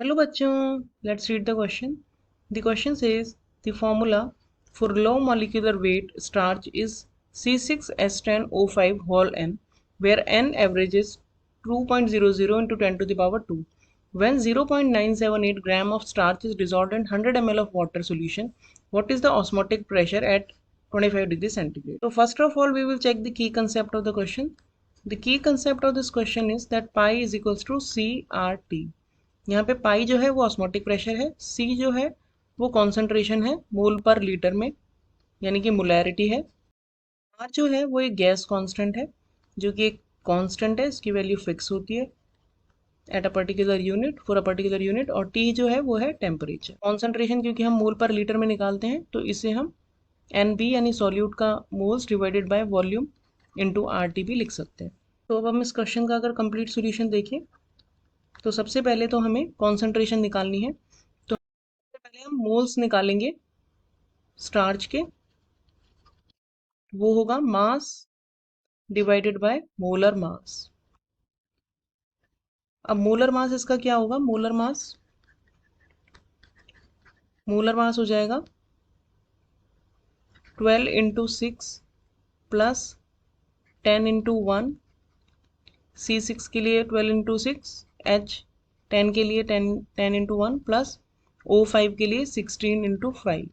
Hello bachchon, let's read the question. The question says the formula for low molecular weight starch is C6H10O5 whole n, where n averages 2.00 into 10 to the power 2. When 0.978 gram of starch is dissolved in 100 ml of water solution, what is the osmotic pressure at 25 degrees centigrade? So first of all, we will check the key concept of the question. The key concept of this question is that pi is equals to CRT. यहाँ पे पाई जो है वो osmotic pressure है, सी जो है वो concentration है मोल पर लीटर में यानी कि मोलैरिटी है, आर जो है वो एक गैस कांस्टेंट है जो कि एक कांस्टेंट है, इसकी वैल्यू फिक्स होती है at a particular unit for a particular unit, और टी जो है वो है टेम्परेचर। कॉन्सेंट्रेशन क्योंकि हम मोल पर लीटर में निकालते हैं तो इसे हम एन बी यानी सॉल्यूट का moles divided by volume into R T भी लिख सकते हैं। तो अब हम इस क्वेश्चन का अगर कंप्लीट सोल्यूशन देखें तो सबसे पहले तो हमें कॉन्सेंट्रेशन निकालनी है। तो पहले हम मोल्स निकालेंगे स्टार्च के, वो होगा mass divided by molar mass. अब मोलर मास इसका क्या होगा, मोलर मास हो जाएगा 12 इंटू 6 प्लस 10 इंटू 1, C6 के लिए 12 इंटू 6, H10 के लिए 10 इंटू 1 प्लस O5 के लिए 16 इंटू 5,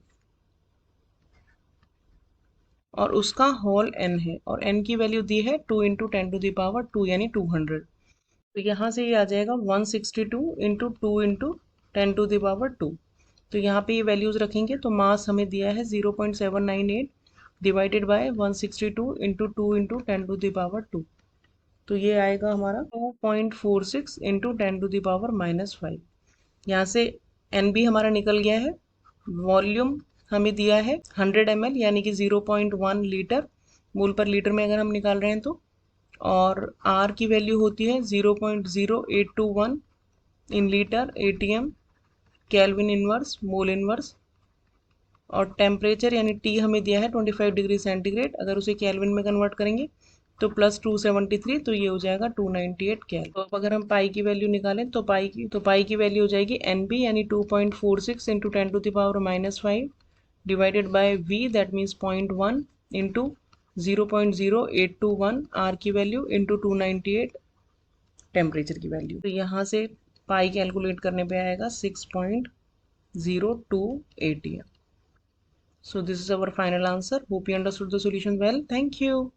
और उसका होल n है और n की वैल्यू दी है 2 इंटू 10 टू द पावर 2 यानी 200। तो यहाँ से ये आ जाएगा 162 into 2 into 10 to the power 2। तो यहाँ पे ये वैल्यूज़ रखेंगे तो मास हमें दिया है 0.798 divided by 162 into 2 into 10 to the power 2। तो ये आएगा हमारा 2.46 इंटू 10 टू द पावर -5। यहाँ से एन बी हमारा निकल गया है, वॉल्यूम हमें दिया है 100 ml यानी कि 0.1 लीटर, मोल पर लीटर में अगर हम निकाल रहे हैं तो, और R की वैल्यू होती है 0.0821 in litre ATM kelvin inverse mole inverse, और टेम्परेचर यानी T हमें दिया है 25 डिग्री सेंटीग्रेड, अगर उसे केल्विन में कन्वर्ट करेंगे तो प्लस 273, तो ये हो जाएगा 298 कैल। तो अब अगर हम पाई की वैल्यू निकालें तो पाई की वैल्यू हो जाएगी एन बी यानी 2.46 into 10 to the power -5 divided by V that means 0.1 into 0.0821 R की वैल्यू इंटू 298 टेम्परेचर की वैल्यू। तो यहाँ से पाई कैलकुलेट करने पे आएगा 6.02 ATM। So this is our final answer. Hope you understood the solution well. Thank you.